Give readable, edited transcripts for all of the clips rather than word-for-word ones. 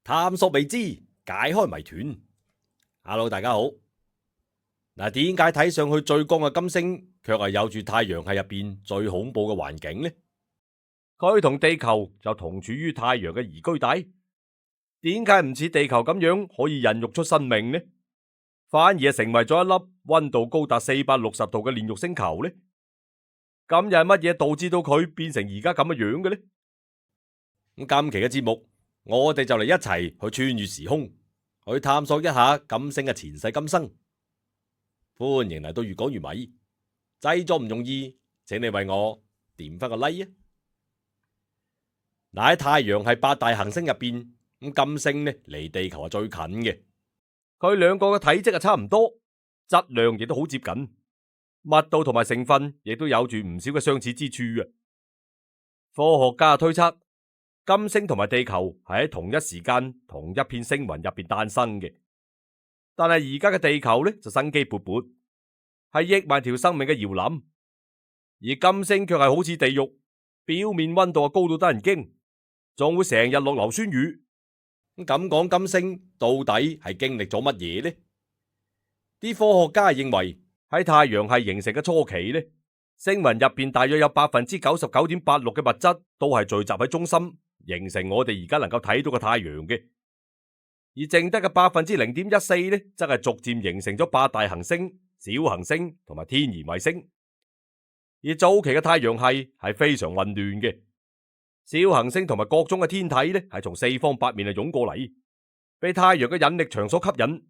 探索未知，解開謎團。Hello，大家好。嗱，點解睇上去最光嘅金星，卻係有住太陽系入邊最恐怖嘅環境呢？佢同地球就同處於太陽嘅宜居帶，點解唔似地球咁樣可以孕育出生命呢？反而係成為咗一粒溫度高達460度嘅煉獄星球呢？咁又係乜嘢導致到佢變成而家咁嘅樣嘅呢？咁今期嘅節目，我哋就嚟一齊去穿越時空，去探索一下金星嘅前世今生。歡迎嚟到越講越迷，製作唔容易，請你為我點翻個 like 啊！嗱，喺太陽系8大行星入邊，咁金星呢離地球係最近嘅，佢兩個嘅體積係差唔多，質量亦都好接近，密度同埋成分亦都有住唔少嘅相似之處啊！科學家推測，金星同埋地球係喺同一時間同一片星雲入邊誕生嘅，但係而家嘅地球呢就生機勃勃，係億萬條生命嘅搖籃，而金星卻係好似地獄，表面溫度高到得人驚，仲會成日落硫酸雨。咁講金星到底係經歷咗乜嘢呢？啲科學家認為喺太陽系形成嘅初期呢，星雲入邊大約有99.86%嘅物質都係聚集喺中心，形成我哋而家能夠睇到嘅太陽嘅，而剩低嘅0.14%呢，則係逐漸形成咗8大行星、小行星同埋天然衛星。而早期嘅太陽系係非常混亂嘅，小行星同埋各種嘅天體呢，係從四方八面湧過嚟，被太陽嘅引力場所吸引。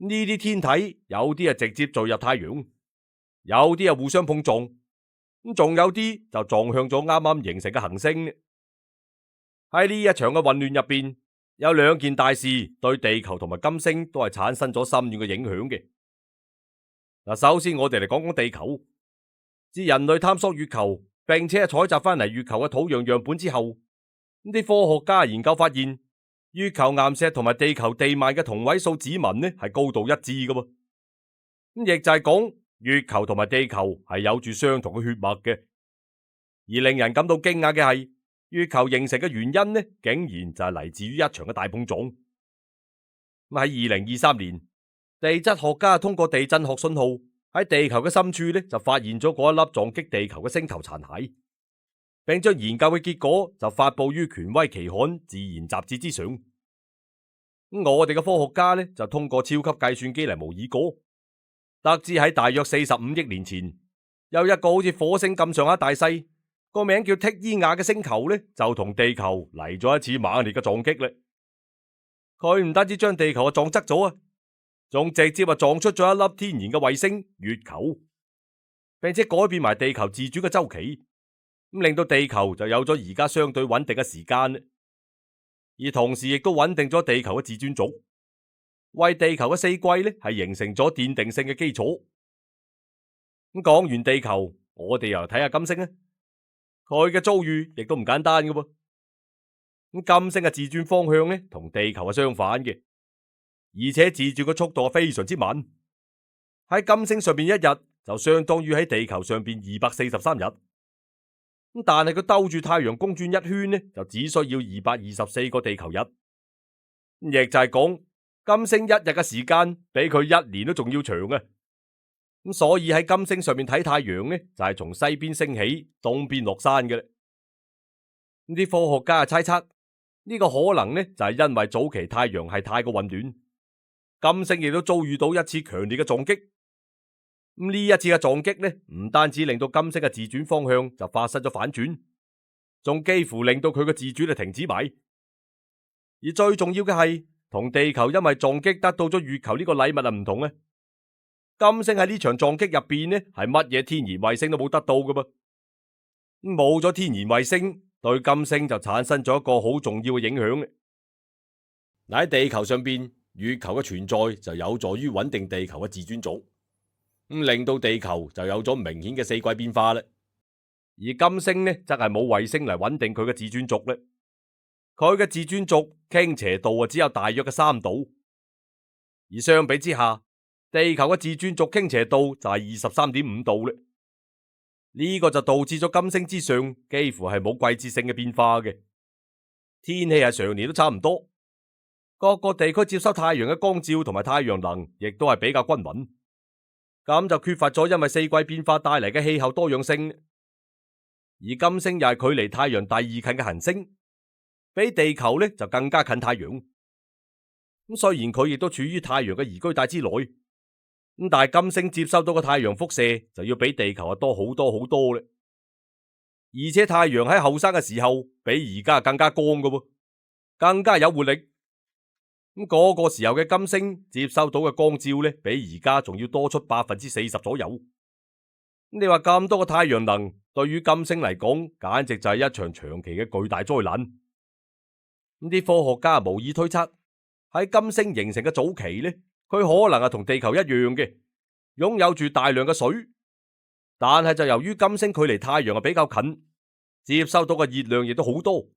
呢啲天體有啲係直接墜入太陽，有啲係互相碰撞，咁仲有啲就撞向咗啱啱形成嘅行星。喺呢一場嘅混亂入邊，有兩件大事對地球同埋金星都係產生咗深遠嘅影響嘅。嗱，首先我哋嚟講講地球。自人類探索月球，並且係採集翻嚟月球嘅土壤樣本之後，啲科學家研究發現，月球岩石同埋地球地幔嘅同位素指紋呢係高度一致嘅，咁亦就係講月球同埋地球係有住相同嘅血脈嘅。而令人感到驚訝嘅係，月球形成嘅原因呢，竟然就係嚟自於一場嘅大碰撞。咁喺2023年，地質學家通過地震學信號喺地球嘅深處呢，就發現咗嗰一粒撞擊地球嘅星球殘骸，並將研究嘅結果就發佈於權威期刊《自然》雜誌之上。我哋嘅科學家呢，就通過超級計算機嚟模擬過，得知喺大約45億年前，有一個好似火星咁上下大細，個名叫剔伊亞嘅星球呢，就同地球嚟咗一次猛烈嘅撞擊咧。佢唔單止將地球啊撞側咗啊，仲直接撞出咗一粒天然嘅衛星月球，並且改變埋地球自轉嘅周期，咁令到地球就有咗而家相對穩定嘅時間，而同時亦都穩定咗地球嘅自轉軸，為地球嘅四季呢係形成咗奠定性嘅基礎。咁講完地球，我哋又睇下金星啊，佢嘅遭遇亦都唔簡單嘅噃。咁金星嘅自轉方向呢，同地球係相反嘅。而且自轉嘅速度非常之慢，喺金星上邊一日就相當於喺地球上邊243日。咁但係佢兜住太陽公轉一圈呢，就只需要224個地球日。亦就係講金星一日嘅時間比佢1年都仲要長啊！咁所以喺金星上面睇太陽呢，就係從西邊升起，東邊落山嘅啦。啲科學家猜測呢個可能呢，就係因為早期太陽系太過混亂。金星亦都遭遇到一次強烈嘅撞擊，咁呢一次嘅撞擊呢，唔單止令到金星嘅自轉方向就發生咗反轉，仲幾乎令到佢嘅自轉就停止埋。而最重要嘅係，同地球因為撞擊得到咗月球呢個禮物啊唔同啊，金星喺呢場撞擊入邊呢，係乜嘢天然衛星都冇得到㗎噃，冇咗天然衛星，對金星就產生咗一個好重要嘅影響。嗱，喺地球上邊，月球嘅存在就有助於穩定地球嘅自轉軸，令到地球就有咗明顯嘅四季變化啦。而金星呢，則係冇衛星嚟穩定佢嘅自轉軸咧，佢嘅自轉軸傾斜度只有大約嘅3度，而相比之下，地球嘅自轉軸傾斜度就係23.5度咧。呢個就導致咗金星之上幾乎係冇季節性嘅變化嘅，天氣係常年都差唔多。各個地區接收太陽嘅光照同埋太陽能，亦都係比較均勻，咁就缺乏咗因為四季變化帶嚟嘅氣候多樣性。而金星又係距離太陽第二近嘅行星，比地球呢就更加近太陽。咁雖然佢亦都處於太陽嘅宜居帶之內，咁但係金星接收到嘅太陽輻射就要比地球啊多好多好多咧。而且太陽喺後生嘅時候比而家更加光噶，更加有活力。咁嗰個時候嘅金星接收到嘅光照呢，比而家仲要多出40%左右。你話咁多個太陽能，對於金星嚟講，簡直就係一場長期嘅巨大災難。咁啲科學家無意推測，喺金星形成嘅早期呢，佢可能係同地球一樣嘅，擁有住大量嘅水，但係就由於金星距離太陽比較近，接收到嘅熱量亦都好多，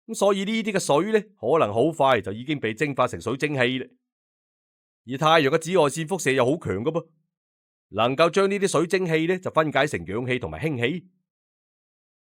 咁所以呢啲嘅水呢，可能好快就已經被蒸發成水蒸氣啦。而太陽嘅紫外線輻射又好強噶噃，能夠將呢啲水蒸氣呢就分解成氧氣同埋氫氣。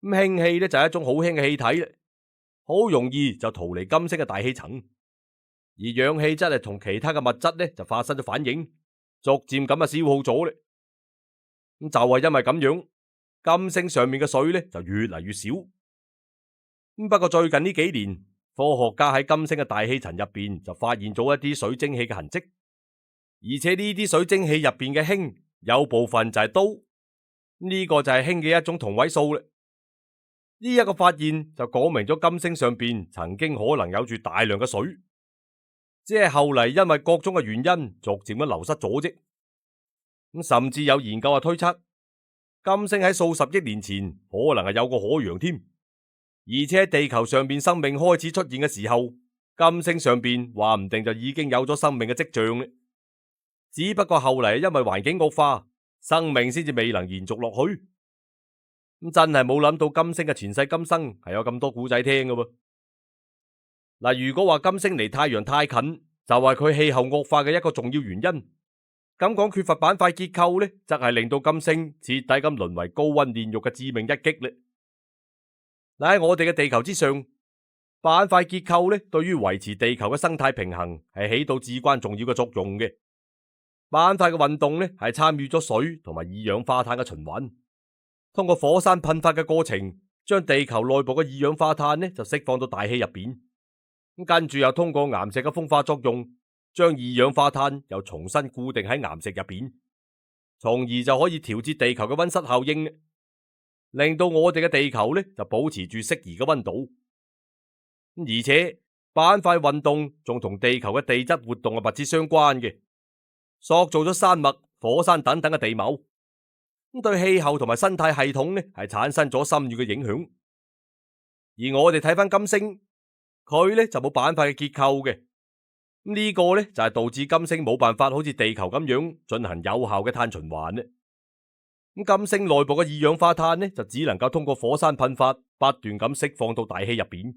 咁氫氣呢就係一種好輕嘅氣體啦，好容易就逃離金星嘅大氣層。而氧氣質係同其他嘅物質呢就發生咗反應，逐漸咁啊消耗咗咧。咁就係因為咁樣，金星上面嘅水呢就越嚟越少。不過最近呢幾年，科學家喺金星嘅大氣層入邊就發現咗一啲水蒸氣嘅痕跡，而且呢啲水蒸氣入邊嘅氫有部分就係氘，呢個就係氫嘅一種同位素啦。呢一個發現就講明咗金星上邊曾經可能有住大量嘅水，只係後嚟因為各種嘅原因逐漸咁流失咗啫。甚至有研究推測，金星喺數十億年前可能係有個海洋添，而且喺地球上邊生命開始出現嘅時候，金星上邊話唔定就已經有咗生命嘅跡象咧。只不過後嚟因為環境惡化，生命先至未能延續落去。咁真係冇諗到金星嘅前世今生係有咁多古仔聽㗎喎。嗱，如果話金星離太陽太近，就係佢氣候惡化嘅一個重要原因。咁講缺乏板塊結構呢，則係令到金星徹底咁淪為高溫煉獄嘅致命一擊咧。嗱，喺我哋嘅地球之上，板塊結構呢對於維持地球嘅生態平衡係起到至關重要嘅作用嘅。板塊嘅運動呢係參與咗水同埋二氧化碳嘅循環，通過火山噴發嘅過程，將地球內部嘅二氧化碳呢就釋放到大氣入邊，咁跟住又通過岩石嘅風化作用，將二氧化碳又重新固定喺岩石入邊，從而就可以調節地球嘅溫室效應，令到我哋嘅地球呢就保持住適宜嘅溫度。而且板塊運動仲同地球嘅地質活動密切相關嘅，塑造咗山脈、火山等等嘅地貌，咁對氣候同埋生態系統呢係產生咗深遠嘅影響。而我哋睇翻金星，佢呢就冇板塊嘅結構嘅。呢個呢就係導致金星冇辦法好似地球咁樣進行有效嘅碳循環咧。咁金星內部嘅二氧化碳呢就只能夠通過火山噴發不斷咁釋放到大氣入邊，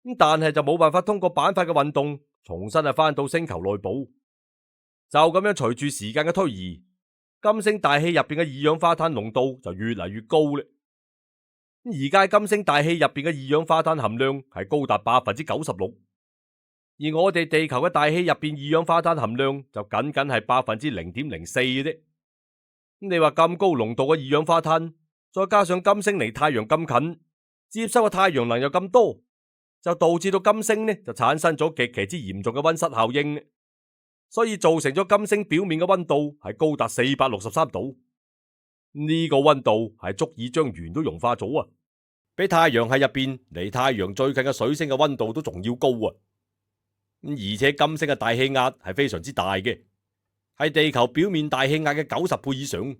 咁但係就冇辦法通過板塊嘅運動重新翻到星球內部。就咁樣隨住時間嘅推移，金星大氣入邊嘅二氧化碳濃度就越嚟越高咧。而家金星大氣入邊嘅二氧化碳含量係高達96%。而我哋地球嘅大氣入邊二氧化碳含量就僅僅係0.04%嘅啫。你話咁高濃度嘅二氧化碳，再加上金星離太陽咁近，接收嘅太陽能又咁多，就導致到金星呢就產生咗極其之嚴重嘅溫室效應，所以造成咗金星表面嘅溫度係高達463度。呢個溫度係足以將鉛都融化咗啊！比太陽系入邊離太陽最近嘅水星嘅溫度都仲要高啊！而且金星嘅大氣壓係非常之大嘅，係地球表面大氣壓嘅90倍以上，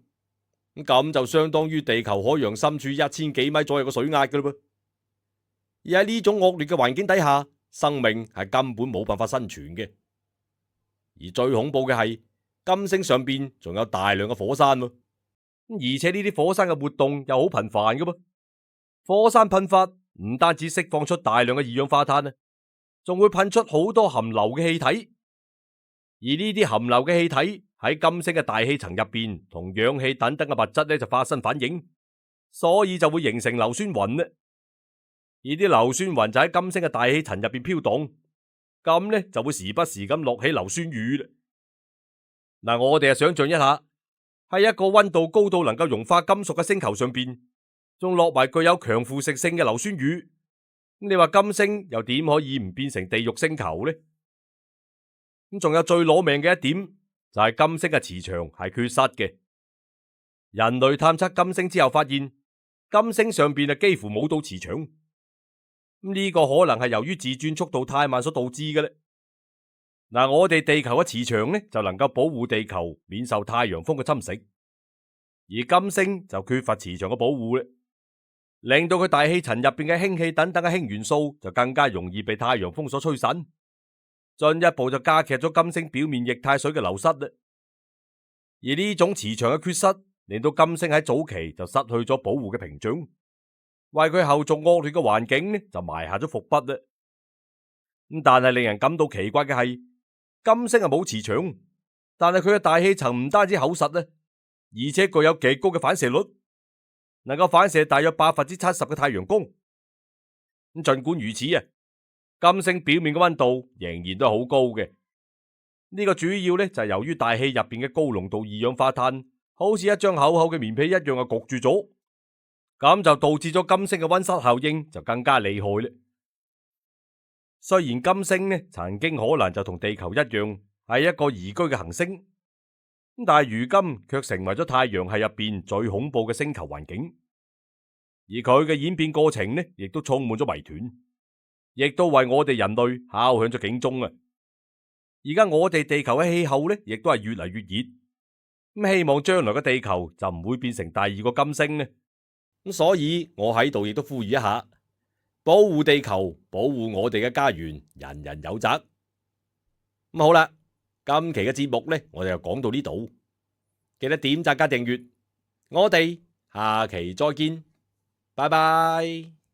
咁就相當於地球海洋深處1000幾米左右嘅水壓噶啦噃。而喺呢種惡劣嘅環境底下，生命係根本冇辦法生存嘅。而最恐怖嘅係，金星上邊仲有大量嘅火山，而且呢啲火山嘅活動又好頻繁噶噃。火山噴發唔單止釋放出大量嘅二氧化碳啊，仲會噴出好多含硫嘅氣體，而呢啲含硫嘅氣體喺金星嘅大氣層入邊同氧氣等等嘅物質咧就發生反應，所以就會形成硫酸雲咧。而啲硫酸雲就喺金星嘅大氣層入邊飄蕩，咁呢就會時不時咁落起硫酸雨啦。嗱，我哋想象一下，喺一個溫度高到能夠融化金屬嘅星球上邊，仲落埋具有強腐蝕性嘅硫酸雨，你話金星又點可以唔變成地獄星球呢？咁仲有最攞命嘅一點就係金星嘅磁場係缺失嘅。人類探測金星之後發現，金星上邊幾乎冇到磁場，呢個可能係由於自轉速度太慢所導致嘅咧。嗱，我哋地球嘅磁場呢就能夠保護地球免受太陽風嘅侵蝕，而金星就缺乏磁場嘅保護咧，令到佢大氣層入邊嘅氫氣等等嘅氫元素就更加容易被太陽風所吹散，進一步就加劇咗金星表面液態水嘅流失啦。而呢種磁場嘅缺失，令到金星喺早期就失去咗保護嘅屏障，為佢後續惡劣嘅環境呢就埋下咗伏筆啦。咁但係令人感到奇怪嘅係，金星係冇磁場，但係佢嘅大氣層唔單止厚實咧，而且具有極高嘅反射率，能夠反射大約70%嘅太陽光。咁盡管如此啊，金星表面嘅溫度仍然都係好高嘅。呢個主要咧就係由於大氣入邊嘅高濃度二氧化碳，好似一張厚厚嘅棉被一樣嘅焗住咗，咁就導致咗金星嘅溫室效應就更加厲害咧。雖然金星呢曾經可能就同地球一樣係一個宜居嘅行星，但係如今卻成為咗太陽系入邊最恐怖嘅星球環境，而佢嘅演變過程呢，亦都充滿咗謎團，亦都為我哋人類敲響咗警鐘啊！而家我哋地球嘅氣候呢，亦都係越嚟越熱，咁希望將來嘅地球就唔會變成第二個金星呢。咁所以我喺度亦都呼籲一下。保護地球，保護我哋嘅家園，人人有責。咁好啦，今期嘅節目呢，我哋就講到呢度，記得點讚加訂閱，我哋下期再見，拜拜。